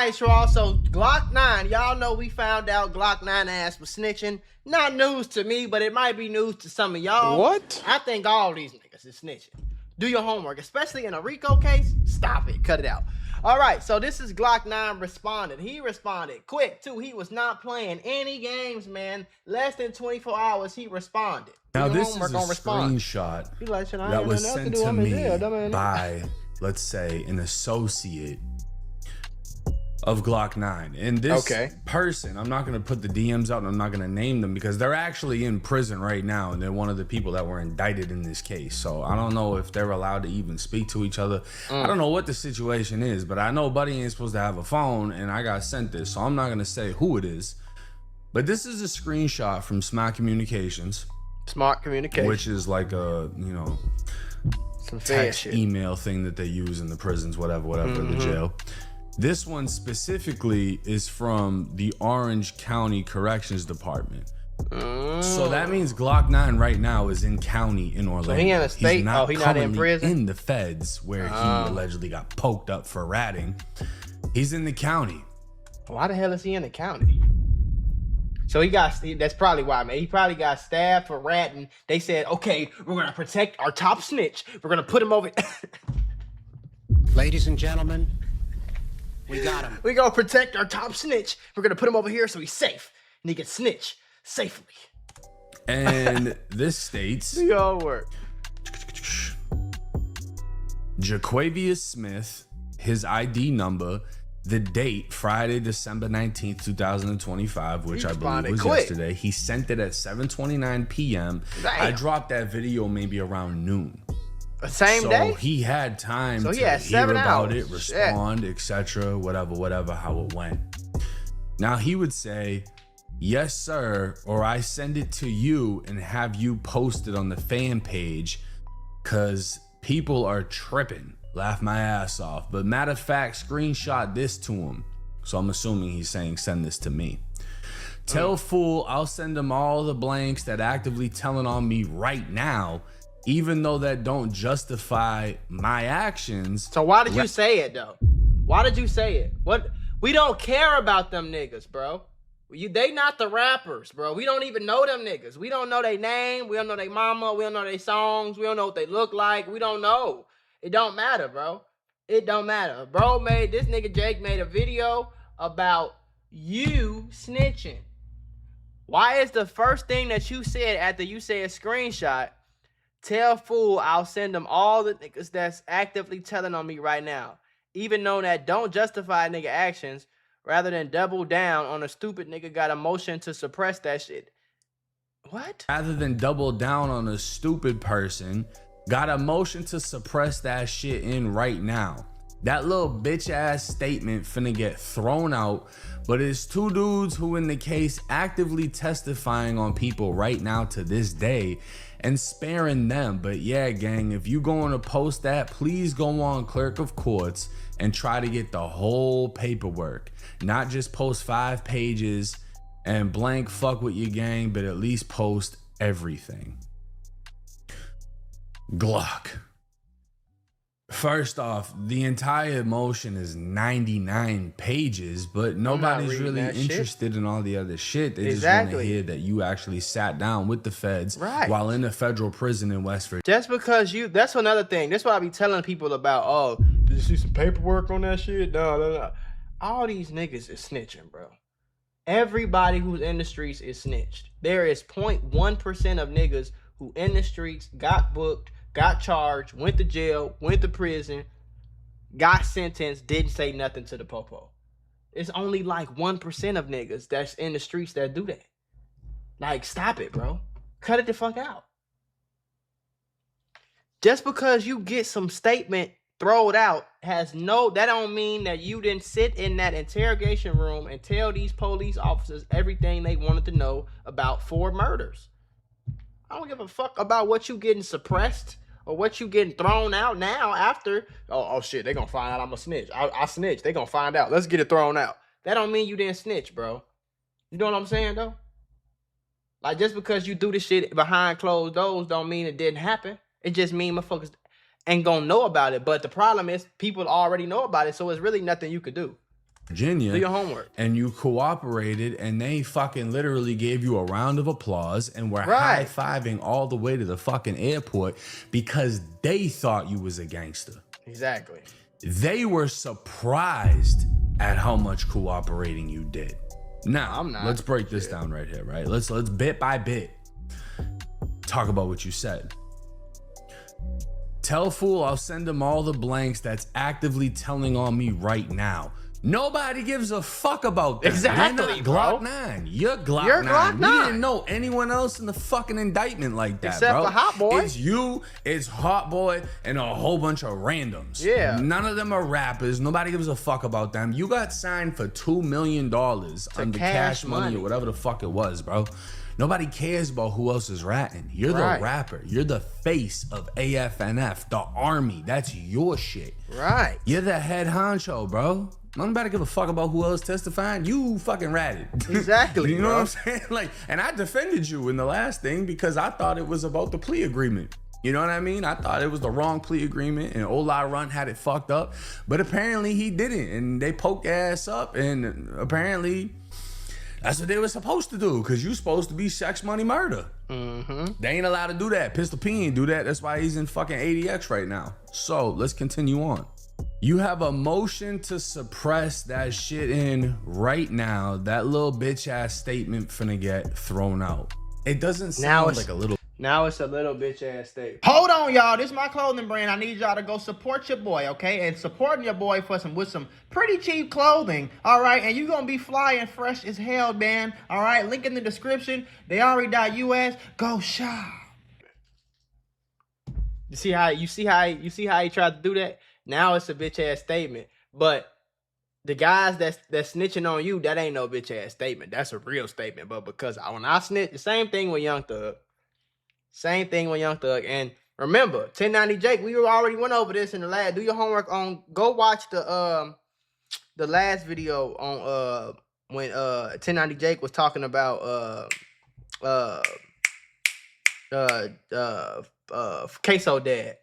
right, y'all. So GlokkNine, y'all know we found out GlokkNine ass was snitching. Not news to me, but it might be news to some of y'all. What? I think all these niggas is snitching. Do your homework, especially in a RICO case. Stop it. Cut it out. All right, so this is GlokkNine responded. He responded quick, too. He was not playing any games, man. Less than 24 hours, he responded. Now, this is a screenshot that was sent to me by, let's say, an associate of GlokkNine. And this person, I'm not going to put the DMs out and I'm not going to name them because they're actually in prison right now. And they're one of the people that were indicted in this case. So I don't know if they're allowed to even speak to each other. I don't know what the situation is, but I know Buddy ain't supposed to have a phone and I got sent this. So I'm not going to say who it is. But this is a screenshot from Smart Communications. Smart Communications. Which is like a, you know, some text email thing that they use in the prisons, whatever, the jail. This one specifically is from the Orange County Corrections Department. So that means GlokkNine right now is in county in Orlando. So he in a state? He's not in prison? In the feds where he allegedly got poked up for ratting. He's in the county. Why the hell is he in the county? So that's probably why, man. He probably got stabbed for ratting. They said, okay, we're going to protect our top snitch. We're going to put him over. Ladies and gentlemen, we got him. We're going to protect our top snitch. We're going to put him over here so he's safe. And he can snitch safely. And this states... Do your work. Jaquavius Smith, his ID number, the date, Friday, December 19th, 2025, which I believe was yesterday. He sent it at 7:29 p.m. Damn. I dropped that video maybe around noon. Same day? So he had time to hear about it, respond, etc., whatever, how it went. Now he would say, yes, sir, or I send it to you and have you post it on the fan page because people are tripping. Laugh my ass off. But matter of fact, screenshot this to him. So I'm assuming he's saying send this to me. Tell fool I'll send him all the blanks that actively telling on me right now, even though that don't justify my actions. So why did you say it though? Why did you say it? What? We don't care about them niggas, bro. They not the rappers, bro. We don't even know them niggas. We don't know their name. We don't know their mama. We don't know their songs. We don't know what they look like. We don't know. It don't matter, bro. It don't matter. Bro this nigga Jake made a video about you snitching. Why is the first thing that you said after you said screenshot, tell fool I'll send them all the niggas that's actively telling on me right now, even though that don't justify nigga actions, rather than double down on a stupid nigga got a motion to suppress that shit. What? Rather than double down on a stupid person, got a motion to suppress that shit in right now. That little bitch ass statement finna get thrown out, but it's two dudes who in the case actively testifying on people right now to this day and sparing them. But yeah, gang, if you going to post that, please go on Clerk of Courts and try to get the whole paperwork. Not just post 5 pages and blank fuck with your gang, but at least post everything. Glock. First off, the entire motion is 99 pages, but nobody's really interested in all the other shit. They just want to hear that you actually sat down with the feds while in a federal prison in West Virginia. Just because that's another thing. That's what I be telling people about. Oh, did you see some paperwork on that shit? No. All these niggas is snitching, bro. Everybody who's in the streets is snitched. There is 0.1% of niggas who in the streets got booked, got charged, went to jail, went to prison, got sentenced, didn't say nothing to the popo. It's only like 1% of niggas that's in the streets that do that. Like, stop it, bro. Cut it the fuck out. Just because you get some statement thrown out that don't mean that you didn't sit in that interrogation room and tell these police officers everything they wanted to know about 4 murders. I don't give a fuck about what you getting suppressed or what you getting thrown out now after. Oh shit, they gonna find out I'm a snitch. I snitched. They gonna find out. Let's get it thrown out. That don't mean you didn't snitch, bro. You know what I'm saying, though? Like, just because you do this shit behind closed doors don't mean it didn't happen. It just mean motherfuckers ain't gonna know about it. But the problem is people already know about it, so it's really nothing you could do. Virginia. Do your homework. And you cooperated, and they fucking literally gave you a round of applause and were high-fiving all the way to the fucking airport because they thought you was a gangster. Exactly. They were surprised at how much cooperating you did. Now, I'm not. Let's break this down right here, right? Let's bit by bit talk about what you said. Tell fool I'll send him all the blanks that's actively telling on me right now. Nobody gives a fuck about that. Exactly, GlokkNine. You're GlokkNine. You're GlokkNine. We didn't know anyone else in the fucking indictment like that, except bro. for Hot Boy. It's you, it's Hot Boy, and a whole bunch of randoms. Yeah. None of them are rappers. Nobody gives a fuck about them. You got signed for $2 million under cash money or whatever the fuck it was, bro. Nobody cares about who else is ratting. You're the rapper. You're the face of AFNF, the army. That's your shit. Right. You're the head honcho, bro. Nobody give a fuck about who else testifying. You fucking ratted. Exactly. You know what I'm saying? Like, and I defended you in the last thing because I thought it was about the plea agreement. You know what I mean? I thought it was the wrong plea agreement and Ola Run had it fucked up. But apparently he didn't. And they poked their ass up and apparently that's what they were supposed to do because you're supposed to be sex, money, murder. They ain't allowed to do that. Pistol P ain't do that. That's why he's in fucking ADX right now. So let's continue on. You have a motion to suppress that shit in right now. That little bitch ass statement finna get thrown out. It doesn't sound like a little. Now it's a little bitch ass statement. Hold on, y'all. This is my clothing brand. I need y'all to go support your boy, okay? And supporting your boy with some pretty cheap clothing, all right? And you gonna be fly and fresh as hell, man. All right. Link in the description. Theari.us. Go shop. You see how he tried to do that? Now it's a bitch ass statement. But the guys that's snitching on you, that ain't no bitch ass statement. That's a real statement. But because when I snitch, the same thing with Young Thug. Same thing with Young Thug. And remember, 1090 Jake, we already went over this in the last. Do your homework on. Go watch the last video on when 1090 Jake was talking about Queso Dad.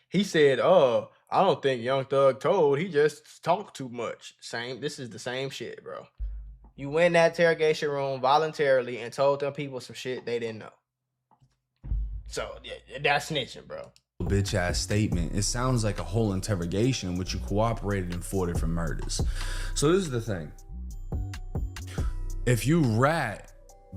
He said, "Oh, I don't think Young Thug told. He just talked too much." This is the same shit, bro. You went in that interrogation room voluntarily and told them people some shit they didn't know. So that's snitching, bro. Bitch ass statement. It sounds like a whole interrogation in which you cooperated in 4 different murders. So this is the thing. If you rat,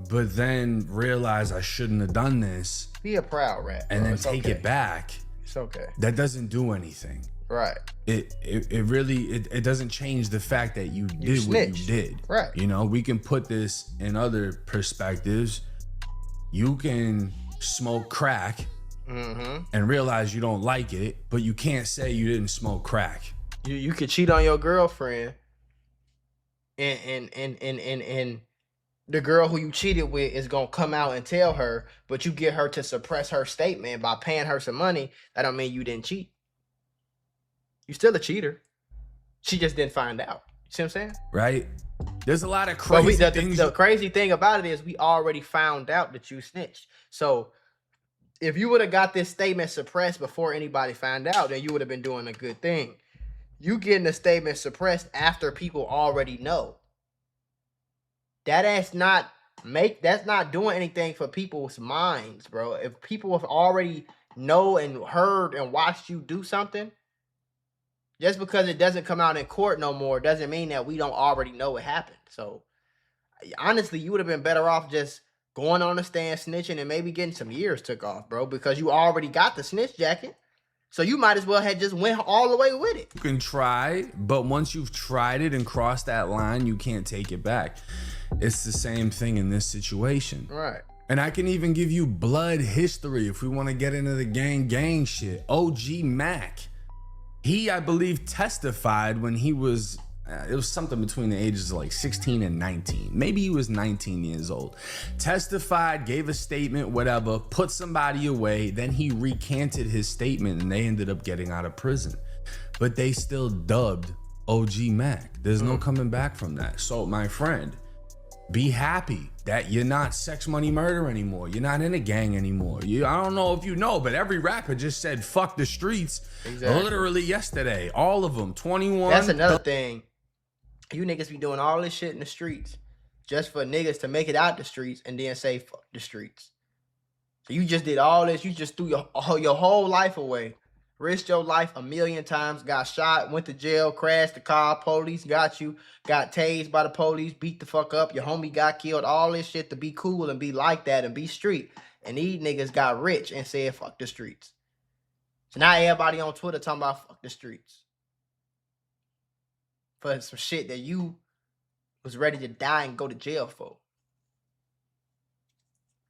but then realize I shouldn't have done this, be a proud rat, bro. And then take it back. It's okay. That doesn't do anything. Right. It really doesn't change the fact that you did what you did. Right. You know, we can put this in other perspectives. You can smoke crack and realize you don't like it, but you can't say you didn't smoke crack. You could cheat on your girlfriend and the girl who you cheated with is gonna come out and tell her, but you get her to suppress her statement by paying her some money. That don't mean you didn't cheat. You still a cheater. She just didn't find out. You see what I'm saying? Right. There's a lot of crazy things. The crazy thing about it is we already found out that you snitched. So if you would have got this statement suppressed before anybody found out, then you would have been doing a good thing. You getting the statement suppressed after people already know. That's not doing anything for people's minds, bro. If people have already know and heard and watched you do something, just because it doesn't come out in court no more doesn't mean that we don't already know it happened. So honestly, you would have been better off just going on the stand, snitching, and maybe getting some years took off, bro, because you already got the snitch jacket. So you might as well have just went all the way with it. You can try, but once you've tried it and crossed that line, you can't take it back. It's the same thing in this situation. Right. And I can even give you blood history if we want to get into the gang shit. OG Mac. He, I believe, testified when he was, it was something between the ages of like 16 and 19. Maybe he was 19 years old. Testified, gave a statement, whatever, put somebody away. Then he recanted his statement and they ended up getting out of prison. But they still dubbed OG Mac. There's no coming back from that. So my friend, be happy that you're not sex, money, murder anymore. You're not in a gang anymore. I don't know if you know, but every rapper just said fuck the streets. Exactly. Literally yesterday. All of them. 21. That's another thing. You niggas be doing all this shit in the streets just for niggas to make it out the streets and then say fuck the streets. So you just did all this. You just threw your whole life away. Risked your life 1,000,000 times. Got shot, went to jail, crashed the car. Police got you. Got tased by the police. Beat the fuck up. Your homie got killed. All this shit to be cool and be like that and be street. And these niggas got rich and said fuck the streets. So now everybody on Twitter talking about fuck the streets. For some shit that you was ready to die and go to jail for.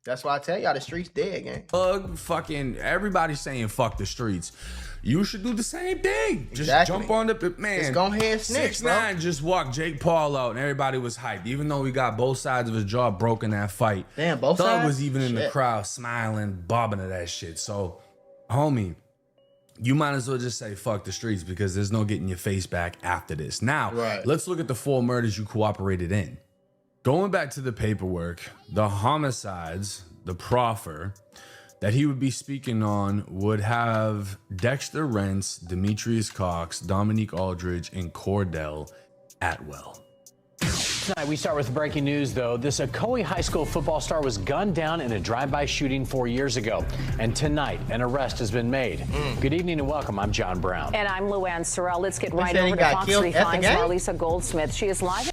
That's why I tell y'all the streets dead, gang. Fucking everybody saying fuck the streets. You should do the same thing. Just jump on the man. Just go ahead and snitch, 6ix9ine just walked Jake Paul out and everybody was hyped. Even though we got both sides of his jaw broken that fight. Damn, both sides? Thug was even in the crowd smiling, bobbing to that shit. So, homie, you might as well just say fuck the streets because there's no getting your face back after this. Now, let's look at the 4 murders you cooperated in. Going back to the paperwork, the homicides, the proffer that he would be speaking on would have Dexter Rentz, Demetrius Cox, Dominique Aldridge, and Cordell Atwell. Tonight, we start with breaking news, though. This Ocoee High School football star was gunned down in a drive-by shooting 4 years ago. And tonight, an arrest has been made. Good evening and welcome. I'm John Brown. And I'm Luann Sorrell. Let's get right over to Fox 3 Finds Marlisa Goldsmith. She is live.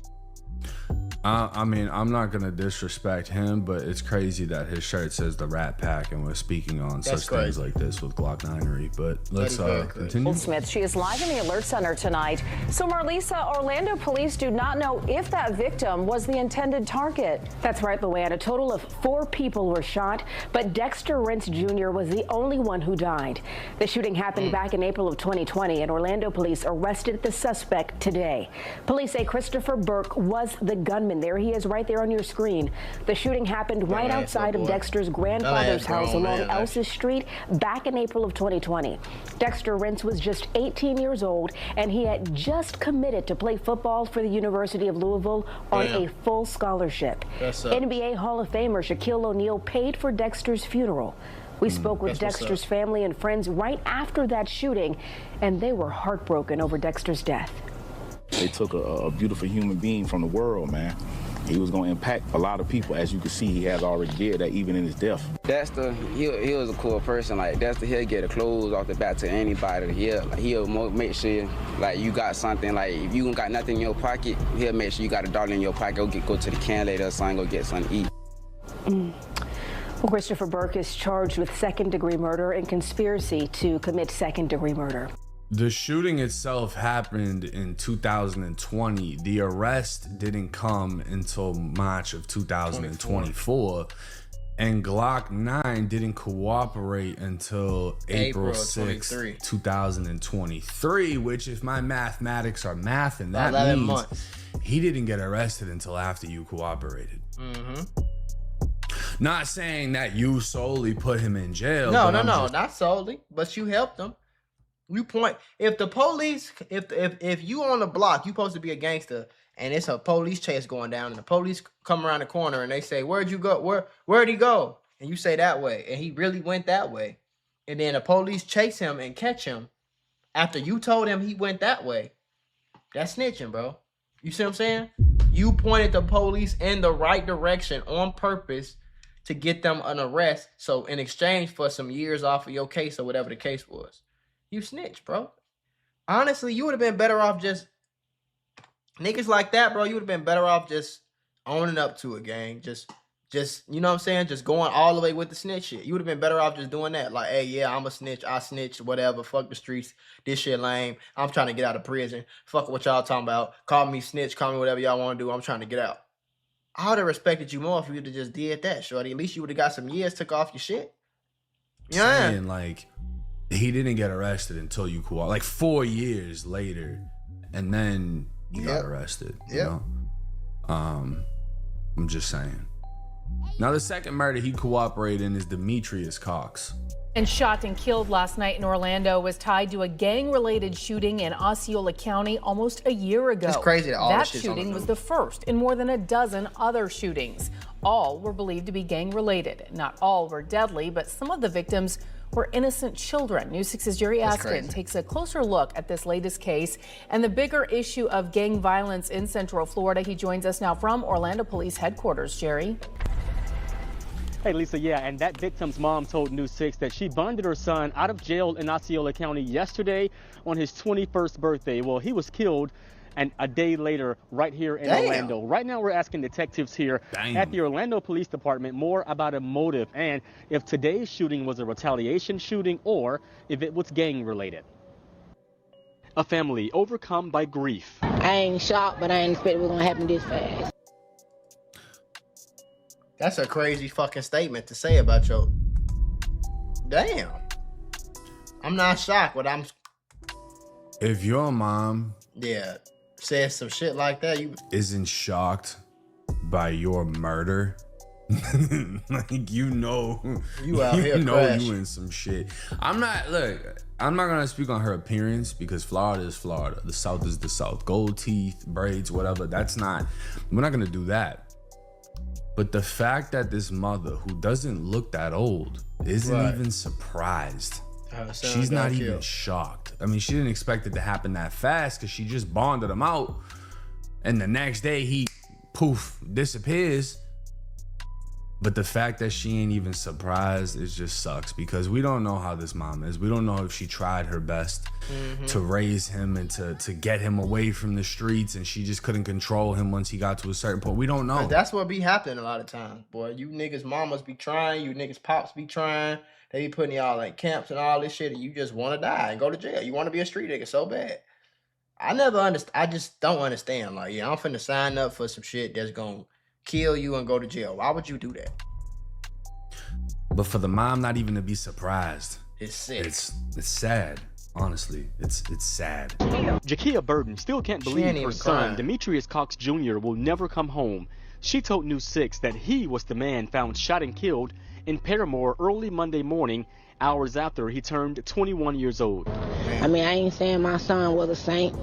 I mean, I'm not going to disrespect him, but it's crazy that his shirt says the Rat Pack and we're speaking on such things like this with GlokkNine. But let's continue. Smith, she is live in the Alert Center tonight. So, Marlisa, Orlando police do not know if that victim was the intended target. That's right, Luann. A total of 4 people were shot, but Dexter Rentz Jr. was the only one who died. The shooting happened back in April of 2020, and Orlando police arrested the suspect today. Police say Christopher Burke was the gunman. There he is right there on your screen. The shooting happened right outside of Dexter's grandfather's house along Elsis Street back in April of 2020. Dexter Rentz was just 18 years old, and he had just committed to play football for the University of Louisville on a full scholarship. NBA Hall of Famer Shaquille O'Neal paid for Dexter's funeral. We spoke with Dexter's family and friends right after that shooting, and they were heartbroken over Dexter's death. They took a beautiful human being from the world, man. He was going to impact a lot of people. As you can see, he has already did that even in his death. Dexter, he was a cool person. Like, Dexter, he'll get the clothes off the back to anybody. He'll make sure, like, you got something. Like, if you don't got nothing in your pocket, he'll make sure you got $1 in your pocket. Go to the can later or something, go get something to eat. Well, Christopher Burke is charged with second-degree murder and conspiracy to commit second-degree murder. The shooting itself happened in 2020. The arrest didn't come until March of 2024. And GlokkNine didn't cooperate until April 6, 2023, which if my mathematics are math, and that means months. He didn't get arrested until after you cooperated. Not saying that you solely put him in jail. No, not solely, but you helped him. You point, if the police, if you on the block, you supposed to be a gangster, and it's a police chase going down, and the police come around the corner and they say, "Where'd you go? Where'd he go?" And you say that way, and he really went that way, and then the police chase him and catch him after you told him he went that way. That's snitching, bro. You see what I'm saying? You pointed the police in the right direction on purpose to get them an arrest. So in exchange for some years off of your case or whatever the case was. You snitch, bro. Honestly, you would have been better off just niggas like that, bro. You would have been better off just owning up to it, gang. Just you know what I'm saying? Just going all the way with the snitch shit. You would have been better off just doing that. Like, hey, yeah, I'm a snitch. I snitch, whatever. Fuck the streets. This shit lame. I'm trying to get out of prison. Fuck what y'all talking about. Call me snitch. Call me whatever y'all want to do. I'm trying to get out. I would have respected you more if you would have just did that, shorty. At least you would have got some years took off your shit. Yeah. Saying, like, he didn't get arrested until you cooperated. Like 4 years later, and then you got arrested. You know? I'm just saying. Now the second murder he cooperated in is Demetrius Cox. And shot and killed last night in Orlando was tied to a gang-related shooting in Osceola County almost a year ago. It's crazy that all that shooting was the first in more than a dozen other shootings. All were believed to be gang-related. Not all were deadly, but some of the victims were innocent children. News 6's Jerry Askin takes a closer look at this latest case and the bigger issue of gang violence in Central Florida. He joins us now from Orlando Police Headquarters. Jerry. Hey, Lisa, yeah, and that victim's mom told News 6 that she bonded her son out of jail in Osceola County yesterday on his 21st birthday. Well, he was killed and a day later right here in Orlando. Right now, we're asking detectives here at the Orlando Police Department more about a motive and if today's shooting was a retaliation shooting or if it was gang-related. A family overcome by grief. I ain't shocked, but I ain't expect it was gonna happen this fast. That's a crazy fucking statement to say about your... Damn. I'm not shocked, but I'm... If your mom... Yeah, says some shit like that, you... Isn't shocked by your murder... like, you know... You out here you in some shit. I'm not gonna speak on her appearance because Florida is Florida. The South is the South. Gold teeth, braids, whatever. We're not gonna do that. But the fact that this mother, who doesn't look that old, isn't even surprised. She's not even shocked. I mean, she didn't expect it to happen that fast because she just bonded him out. And the next day, he, poof, disappears. But the fact that she ain't even surprised, it just sucks because we don't know how this mom is. We don't know if she tried her best to raise him and to get him away from the streets and she just couldn't control him once he got to a certain point. We don't know. But that's what be happening a lot of times, boy. You niggas mamas be trying, you niggas pops be trying. They be putting y'all in camps and all this shit and you just want to die and go to jail. You want to be a street nigga so bad. I just don't understand. Like, yeah, I'm finna sign up for some shit that's gonna kill you and go to jail. Why would you do that? But for the mom not even to be surprised, it's sick. It's sad. Honestly, it's sad. Jakia Burton still can't believe her son, Demetrius Cox Jr., will never come home. She told News 6 that he was the man found shot and killed in Paramore early Monday morning, hours after he turned 21 years old. I mean, I ain't saying my son was a saint.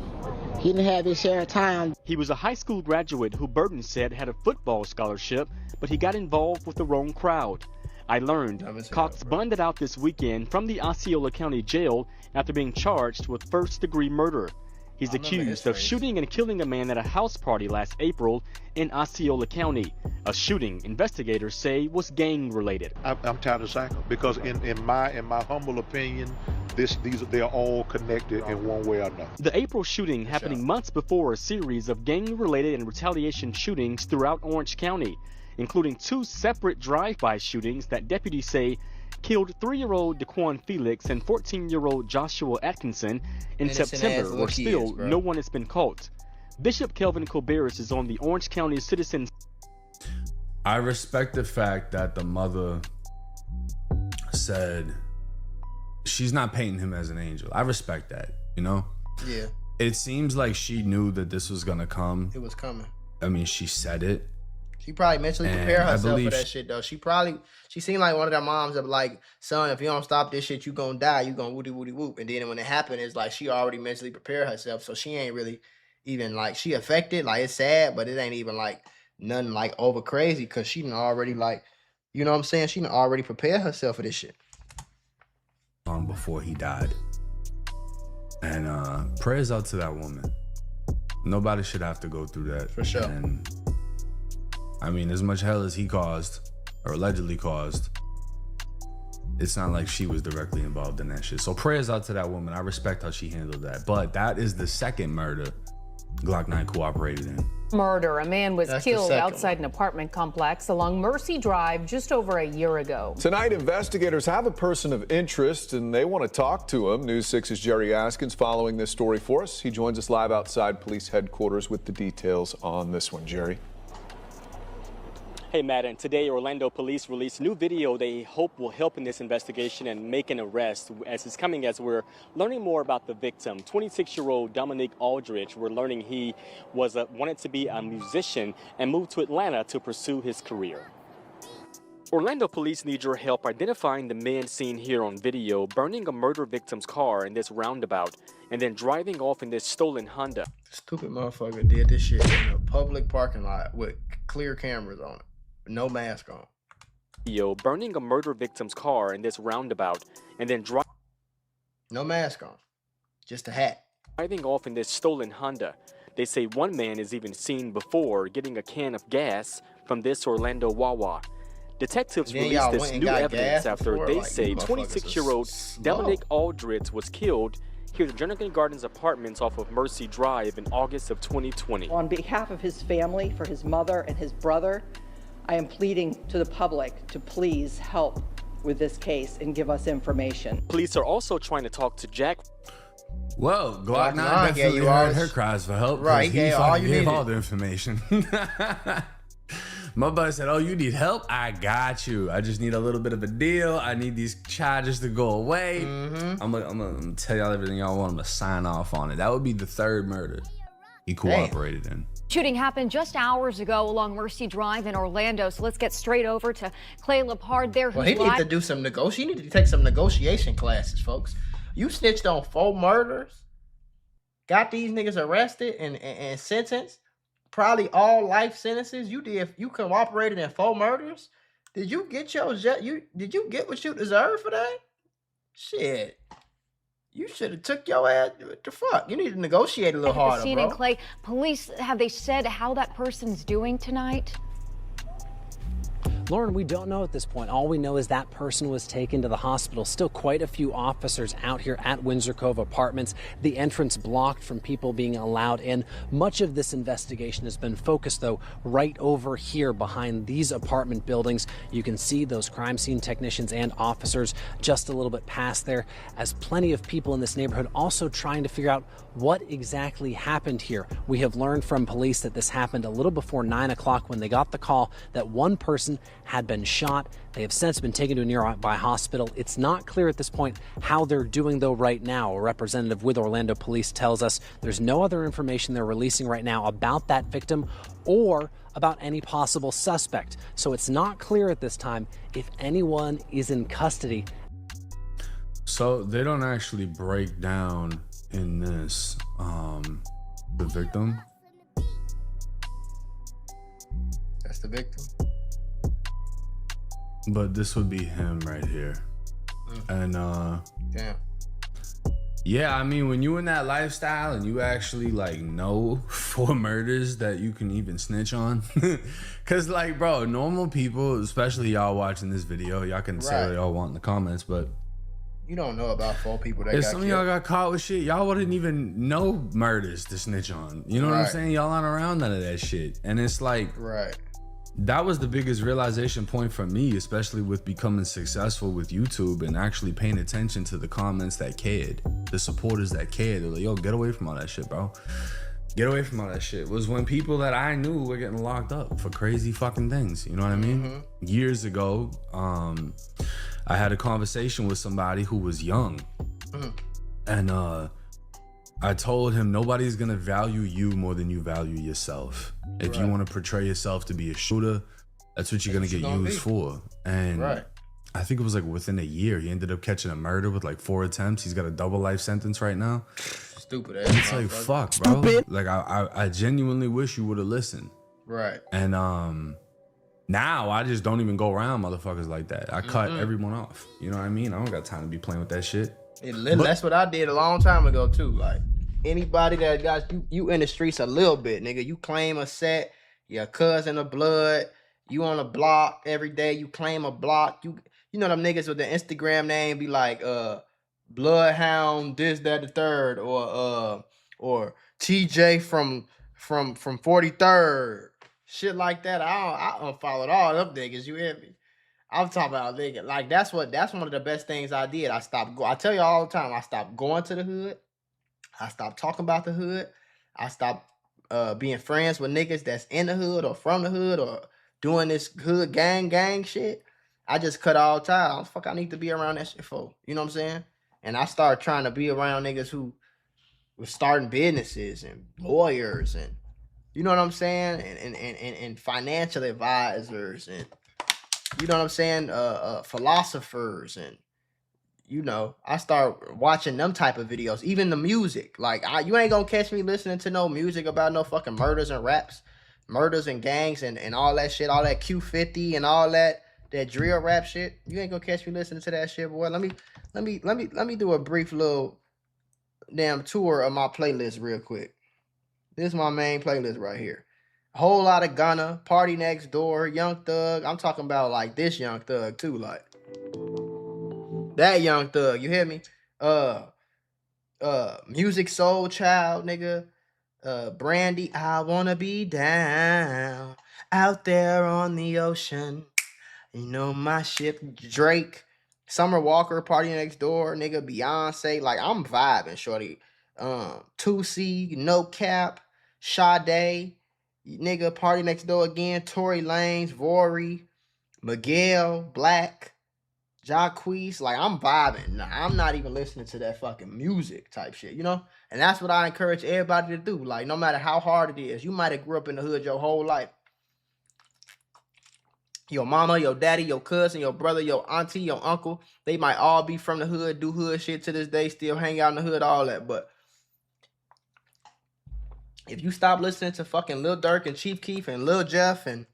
He didn't have his share of time. He was a high school graduate who Burton said had a football scholarship, but he got involved with the wrong crowd. I learned Cox bonded out this weekend from the Osceola County Jail after being charged with first-degree murder. He's accused of shooting and killing a man at a house party last April in Osceola County, a shooting investigators say was gang-related. I'm tired of cycle because in my humble opinion, they are all connected in one way or another. The April shooting happening months before a series of gang-related and retaliation shootings throughout Orange County, including 2 separate drive-by shootings that deputies say killed 3-year-old Daquan Felix and 14-year-old Joshua Atkinson in September, where still no one has been caught. Bishop Kelvin Colberis is on the Orange County Citizens. I respect the fact that the mother said she's not painting him as an angel. I respect that, you know? Yeah. It seems like she knew that this was gonna come. It was coming. I mean, she said it. She probably mentally prepared herself for that shit, though. She seemed like one of their moms that like, son, if you don't stop this shit, you gonna die. You gonna woody woody whoop. And then when it happened, it's like she already mentally prepared herself. So she ain't really even like, she affected. Like, it's sad, but it ain't even like nothing like over crazy because she done already like, you know what I'm saying? She done already prepared herself for this shit. Long before he died. And prayers out to that woman. Nobody should have to go through that. For sure. And I mean, as much hell as he caused, or allegedly caused, it's not like she was directly involved in that shit. So prayers out to that woman. I respect how she handled that. But that is the second murder GlokkNine cooperated in. Murder. A man was killed outside an apartment complex along Mercy Drive just over a year ago. Tonight, investigators have a person of interest and they want to talk to him. News 6's Jerry Askins following this story for us. He joins us live outside police headquarters with the details on this one. Jerry. Hey, Matt, and today Orlando police released new video they hope will help in this investigation and make an arrest as it's coming as we're learning more about the victim. 26-year-old Dominique Aldridge, we're learning he wanted to be a musician and moved to Atlanta to pursue his career. Orlando police need your help identifying the men seen here on video burning a murder victim's car in this roundabout and then driving off in this stolen Honda. Stupid motherfucker did this shit in a public parking lot with clear cameras on it. No mask on. burning a murder victim's car in this roundabout and then no mask on, just a hat. Driving off in this stolen Honda. They say one man is even seen before getting a can of gas from this Orlando Wawa. Detectives released this new evidence after they say 26-year-old Dominic Aldridge was killed here at Jernigan Gardens Apartments off of Mercy Drive in August of 2020. On behalf of his family, for his mother and his brother, I am pleading to the public to please help with this case and give us information. Police are also trying to talk to Jack. Well, GlokkNine definitely heard her cries for help. Right, he gave all the information. My buddy said, oh, you need help? I got you. I just need a little bit of a deal. I need these charges to go away. I'm gonna tell y'all everything y'all want. I'm gonna sign off on it. That would be the third murder he cooperated in. Shooting happened just hours ago along Mercy Drive in Orlando. So let's get straight over to Clay Lepard there. Well, he needs to do some he needs to take some negotiation classes, folks. You snitched on 4 murders, got these niggas arrested and sentenced. Probably all life sentences. You cooperated in 4 murders. Did you get did you get what you deserve for that? Shit. You should have took your ass. What the fuck? You need to negotiate a little harder, scene bro. in Clay, police, have they said how that person's doing tonight? Lauren, we don't know at this point. All we know is that person was taken to the hospital. Still quite a few officers out here at Windsor Cove Apartments. The entrance blocked from people being allowed in. Much of this investigation has been focused, though, right over here behind these apartment buildings. You can see those crime scene technicians and officers just a little bit past there, as plenty of people in this neighborhood also trying to figure out what exactly happened here. We have learned from police that this happened a little before 9 o'clock when they got the call that one person had been shot. They have since been taken to a nearby hospital. It's not clear at this point how they're doing, though, right now. A representative with Orlando Police tells us there's no other information they're releasing right now about that victim or about any possible suspect. So it's not clear at this time if anyone is in custody. So they don't actually break down in this the victim. That's the victim. But this would be him right here. And damn. Yeah, I mean, when you in that lifestyle and you actually like know 4 murders that you can even snitch on, cause like, bro, normal people, especially y'all watching this video, y'all can say what y'all want in the comments, but you don't know about 4 people that if got some of y'all got caught with shit, y'all wouldn't even know murders to snitch on. You know what I'm saying? Y'all aren't around none of that shit. And it's like, that was the biggest realization point for me, especially with becoming successful with YouTube and actually paying attention to the comments that cared, the supporters that cared. They're like, yo, get away from all that shit, bro. Get away from all that shit. Was when people that I knew were getting locked up for crazy fucking things. You know what I mean? Years ago, I had a conversation with somebody who was young. And I told him nobody's gonna value you more than you value yourself. If you want to portray yourself to be a shooter, that's what you're gonna get used for. And I think it was like within a year, he ended up catching a murder with like 4 attempts. He's got a double life sentence right now. Stupid ass. It's like, fuck, bro. Like I genuinely wish you would have listened. And now I just don't even go around motherfuckers like that. I cut everyone off. You know what I mean? I don't got time to be playing with that shit. That's what I did a long time ago too. Like anybody that got you in the streets a little bit, nigga. You claim a set, your cousin of blood. You on a block every day. You claim a block. You know them niggas with the Instagram name be like Bloodhound this that the third or TJ from 43rd, shit like that. I unfollowed all them niggas. You hear me? I'm talking about nigga. Like that's one of the best things I did. I tell you all the time, I stopped going to the hood. I stopped talking about the hood. I stopped being friends with niggas that's in the hood or from the hood or doing this hood gang shit. I just cut all ties. Fuck, I need to be around that shit for. You know what I'm saying? And I started trying to be around niggas who was starting businesses and lawyers and you know what I'm saying? And financial advisors and you know what I'm saying? Philosophers and you know, I start watching them type of videos, even the music. Like you ain't gonna catch me listening to no music about no fucking murders and raps, murders and gangs and all that shit, all that Q50 and all that. that drill rap shit. You ain't gonna catch me listening to that shit, boy. Let me do a brief little damn tour of my playlist real quick. This is my main playlist right here. A whole lot of Gunna, Party Next Door, Young Thug. I'm talking about like this Young Thug too, like that Young Thug. You hear me? Music Soul Child, nigga. Brandy, I wanna be down out there on the ocean. You know my ship. Drake, Summer Walker, Party Next Door, nigga. Beyonce, like I'm vibing, shorty. 2C, No Cap, Sade, nigga. Party Next Door again. Tory Lanez, Vori, Miguel, Black, Jacquees, like I'm vibing. Nah, I'm not even listening to that fucking music type shit, you know? And that's what I encourage everybody to do. Like, no matter how hard it is, you might have grew up in the hood your whole life. Your mama, your daddy, your cousin, your brother, your auntie, your uncle, they might all be from the hood, do hood shit to this day, still hang out in the hood, all that. But if you stop listening to fucking Lil Durk and Chief Keef and Lil Jeff and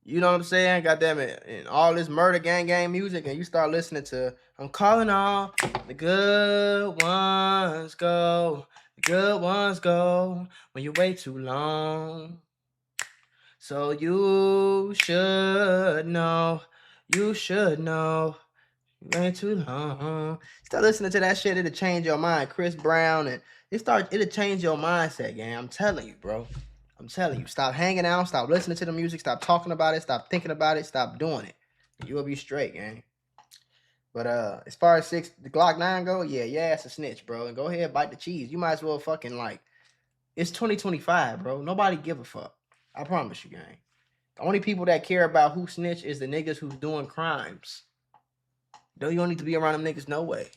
you know what I'm saying? Goddamn it. And all this murder gang music, and you start listening to I'm calling all the good ones go. The good ones go when you wait too long. So you should know. You should know. You wait too long. Start listening to that shit, it'll change your mind. Chris Brown, and it'll change your mindset, gang. I'm telling you, bro. I'm telling you, stop hanging out, stop listening to the music, stop talking about it, stop thinking about it, stop doing it. You will be straight, gang. But as far as the GlokkNine go, yeah, it's a snitch, bro. And go ahead, bite the cheese. You might as well fucking like, it's 2025, bro. Nobody give a fuck. I promise you, gang. The only people that care about who snitch is the niggas who's doing crimes. Though you don't need to be around them niggas no way.